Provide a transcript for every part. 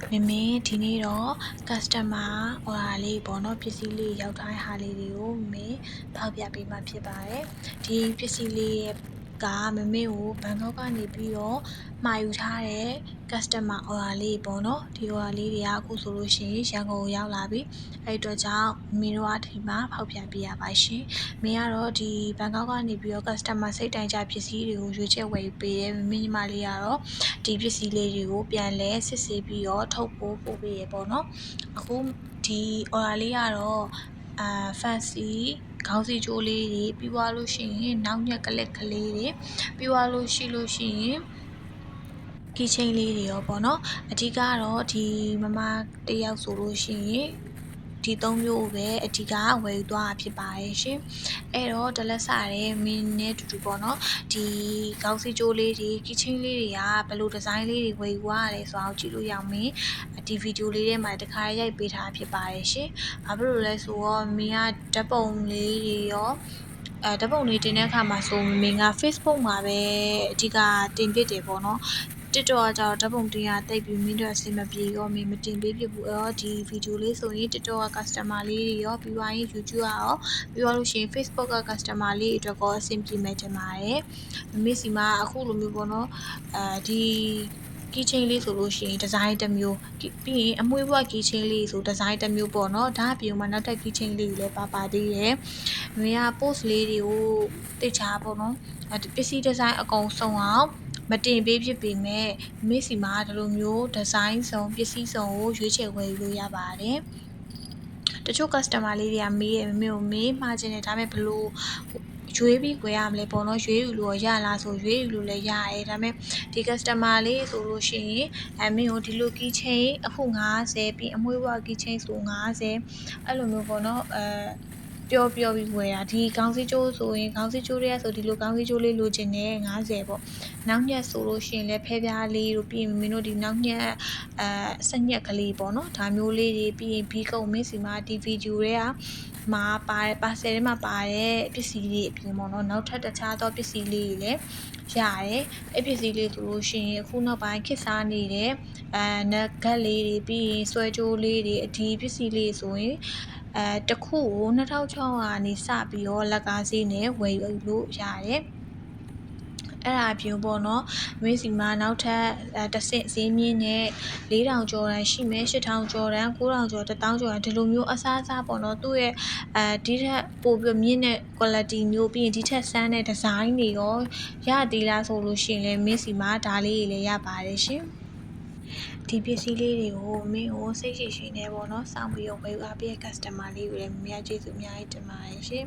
မေဒီနေ့တော့ customer order လေးပေါ့နော်ပစ္စည်းလေးရောက်ထားတဲ့ဟာလေးတွေကိုမေဖောက်ပြပေးမှဖြစ်ပါတယ်ဒီပစ္စည်းလေးကမမေကိုဘန်ကောက်ကနေပြီးတော့မှာယူထားတဲ့ customer order လေးပေါ့နော်ဒီ order လေးတွေကအခုဆိုလို့ရှိရင်ရန်ကုန်ကိုရောက်လာပြီအဲ့အတွက်ကြောင့်မင်းတို့ကဒီမှာဖောက်ပြပေးရပါရှင်မင်းကတော့ဒီဘန်ကောက်ကနေပြီးတော့ customer စိတ်တိုင်းကြပစ္စည်းတွေကိုရွေးချယ်ဝယ်ပေးတယ်မင်းညီမလေးကတော့ဒီပစ္စည်းလေးတွေကိုပြန်လဲစစ်ဆေးပြီးတော့ထုတ်ပို့ပေးရပေါ့နော်အခုဒီ order လေးကတော့fancy ခေါင်းစည်းကြိုးလေးတွေပြီးသွားလို့ရှိရင်နောက်ညက်ကလစ်ကလေးတွေပြီးသွားလို့ရှိရင်ကီချင်းလေးတွေရောပေါ့နော်အဓိကတော့ဒီမမတယောက်ဆိုလို့ရှိရင်ဒီ၃မျိုးပဲအဓိကဝယ်ယူသွားတာဖြစ်ပါတယ်ရှင်အဲ့တော့တလက်စတဲ့မင်းနဲ့တူတူပေါ့နော်ဒီခေါင်းစည်းကြိုးလေးတွေကီချင်းလေးတွေကဘယ်လိုဒီဇိုင်းလေးတွေဝယ်ယူရလဲဆိုတော့ကြည့်လို့ရအောင်မင်းဒီဗီဒီယိုလေးထဲမှာတခါရိုက်ပေးထားဖြစ်ပါတယ်ရှင်ဘာဖြစ်လို့လဲဆိုတော့မင်းကဓာတ်ပုံလေးတွေရောဓာတ်ပုံလေးတင်တဲ့အခါမှာဆိုမင်းက Facebook မှာပဲအဓိကတင်ပြတယ်ပေါ့နော် TikTok ကကြတော့ဓာတ်ပုံတင်ရတိတ်ပြီးမင်းတို့အဆင်မပြေရောမင်းမတင်ပေးဖြစ်ဘူးအဲ့တော့ဒီဗီဒီယိုလေးဆိုရင် TikTok က customer လေးတွေရောပြီးသွားရင် YouTube ကရောပြီးသွားလို့ရှိရင် Facebook က customer လေးတွေအတွက်ကောအဆင်ပြေမယ်တင်ပါတယ်မမေစီမှာအခုလိုမျိုးပေါ့နော်ဒီကီချင်းလေးဆိုလို့ရှိရင်ဒီဇိုင်းတစ်မျိုးပြီးရင်အမွှေးဘွားကီချင်းလေးဆိုဒီဇိုင်းတစ်မျိုးပေါ့နော်ဒါအပြင်မှာနောက်ထပ်ကီချင်းလေးတွေလည်းပါသေးတယ်မင်းက post လေးတွေကိုတိတ်ချာပေါ့နော်ပစ္စည်းဒီဇိုင်းအကုန်စုံအောင်မတင်ပေးဖြစ်ပေမဲ့မစ်စီမှာဒီလိုမျိုးဒီဇိုင်းစုံပစ္စည်းစုံကိုရွေးချယ်ဝယ်ယူလို့ရပါတယ်တချို့ customer လေးတွေကမေးရမေကိုမေးမှာခြင်းတယ်ဒါပေမဲ့ဘလို့ရွေးပြီးခွဲရမလဲပေါ့နော်ရွေးယူလို့ရလားဆိုရွေးယူလို့လည်းရတယ်ဒါပေမဲ့ဒီ customer လေးဆိုလို့ရှိရင်မင်းကိုဒီလိုကီချင်းအခု90ပြီးအမွှေးဘွားကီချင်းဆို90အဲ့လိုမျိုးပေါ့နော်ပြောပြီးဝယ်တာဒီခေါင်းစည်းကြိုးဆိုရင်ခေါင်းစည်းကြိုးတွေကဆိုဒီလိုခေါင်းစည်းကြိုးလေးလိုချင်တယ်90ပေါ့နောက်ညက်ဆိုလို့ရှိရင်လည်းဖဲပြားလေးတို့ပြီးရင်မင်းတို့ဒီနောက်ညက်စက်ညက်ကလေးပေါ့နော်ဒါမျိုးလေးတွေပြီးရင်ဘီကုံမင်းစီမှာဒီဗီဒီယိုတွေကမှာပါတယ်ပါဆယ်ထဲမှာပါတဲ့ပစ္စည်းလေးအပြင်ပေါ့နော်နောက်ထပ်တခြားသောပစ္စည်းလေးတွေလည်းရတယ်အဲ့ပစ္စည်းလေးဆိုလို့ရှိရင်အခုနောက်ပိုင်းခစ်စားနေတဲ့နဂတ်လေးတွေပြီးရင်ဆွဲကြိုးလေးတွေဒီပစ္စည်းလေးဆိုရင်တခုကို2600ကနေစပြီးတော့လက်ကားစီးနဲ့ဝယ်ယူလို့ရတယ်အဲ့ဒါအပြင်ပေါ့နော်မင်းစီမှာနောက်ထပ်တစ်ဆင့်ဈေးမြင့်နဲ့4000ကျော်တန်းရှိမယ်8000ကျော်တန်း9000ကျော်1000ကျော်တန်းဒီလိုမျိုးအစားပေါ့နော်သူ့ရဲ့ဒီထက်ပိုပြီးမြင့်တဲ့ quality မျိုးပြီးရင်ဒီထက်စမ်းတဲ့ design တွေရောရသေးလားဆိုလို့ရှိရင်လည်းမင်းစီမှာဒါလေးတွေလည်းရပါတယ်ရှင်ဒီပစ္စည်းလေးတွေကိုမင်းကိုစိတ်ရှိနေပေါ့နော်စောင့်ပြီးတော့ဝယ်ယူအားပေးတဲ့ customer လေးကိုလည်းမင်းကျေးဇူးအများကြီးတင်ပါတယ်ရှင်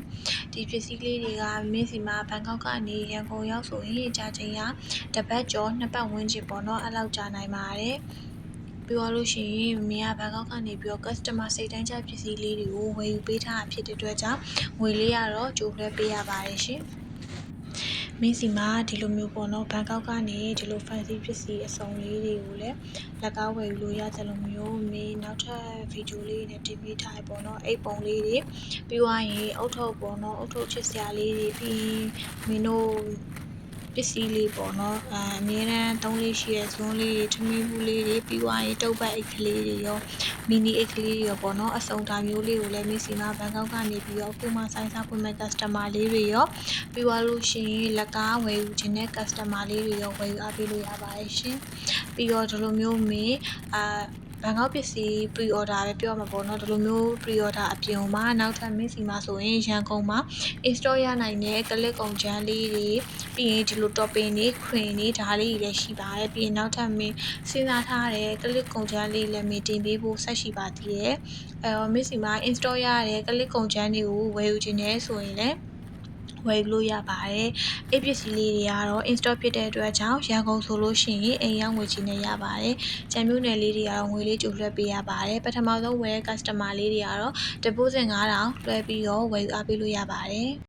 ဒီပစ္စည်းလေးတွေကမင်းစီမှာဘန်ကောက်ကနေရန်ကုန်ရောက်ဆိုရင်ကြာချိန်ကတစ်ပတ်ကျော်2ပတ်ဝန်းကျင်ပေါ့နော်အဲ့လောက်ကြာနိုင်ပါတယ်ပြီးတော့လို့ရှိရင်မင်းကဘန်ကောက်ကနေပြီးတော့ customer စိတ်တိုင်းကျပစ္စည်းလေးတွေကိုဝယ်ယူပေးထားတာဖြစ်တဲ့အတွက်ကြောင့်ငွေလေးကတော့ကြိုးလွှဲပေးရပါတယ်ရှင်မင်းစီမှာဒီလိုမျိုးပေါ့နော်ဘန်ကောက်ကနေဒီလို fancy ပစ္စည်းအစုံလေးတွေကိုလည်းလက်ကားဝယ်ယူလို့ရတယ်လို့မျိုးမင်းနောက်ထပ်ဗီဒီယိုလေးနဲ့တင်ပေးထားရပေါ့နော်အိတ်ပုံလေးတွေပြီးသွားရင်အုတ်ထုပ်ပေါ့နော်အုတ်ထုပ်ချစ်စရာလေးတွေပြီးမင်းတို့ပစ္စည်းလေးပေါ့နော်အမြဲတမ်းသုံးလေးရှိရဇွန်းလေးတွေထမင်းဘူးလေးတွေပြီးသွားရင်တုပ်ပတ်အိတ်ကလေးတွေရောမီနီအိတ်ကလေးတွေရောပေါ့နော်အစုံဒါမျိုးလေးကိုလည်းမင်းစီမှာဘန်ကောက်ကနေပြီးတော့အခုမှဆိုင်စားဖွင့်မဲ့ customer လေးတွေရောပြီးသွားလို့ရှိရင်လက်ကားဝယ်ယူခြင်းတဲ့ customer လေးတွေရောဝယ်ယူအားပေးလို့ရပါတယ်ရှင်ပြီးတော့ဒီလိုမျိုးမင်းဘန်ကောက်ပစ္စည်း pre order ပဲပြောမှာပေါ့နော်ဒီလိုမျိုး pre order အပြင်မှာနောက်ထပ်မင်းစီမှာဆိုရင်ရန်ကုန်မှာ in-store ရနိုင်တဲ့ကလစ်ကုန်ချမ်းလေးတွေပြီးရင်ဒီလို topping တွေ cream တွေဒါလေးတွေလည်းရှိပါတယ်ပြီးရင်နောက်ထပ်မင်းစဉ်းစားထားတဲ့ကလစ်ကုန်ချမ်းလေးလည်းမင်းတင်ပေးဖို့ဆက်ရှိပါသေးတယ်အဲတော့မင်းစီမှာ in-store ရတဲ့ကလစ်ကုန်ချမ်းတွေကိုဝယ်ယူခြင်းနဲ့ဆိုရင်လည်းဝယ်လို့ရပါတယ်။အဲ့ပစ္စည်းလေးတွေကတော့ in-store ဖြစ်တဲ့အတွက်ကြောင့်ရန်ကုန်ဆိုလို့ရှိရင်အိမ်ရောက်ငွေချင်းနဲ့ရပါတယ်။ကျန်မျိုးနယ်လေးတွေကတော့ငွေလေးကြိုလွှဲပေးရပါတယ်။ပထမဆုံးဝယ်တဲ့ customer လေးတွေကတော့ deposit 9000လွှဲပြီးတော့ဝယ်ယူအားပေးလို့ရပါတယ်။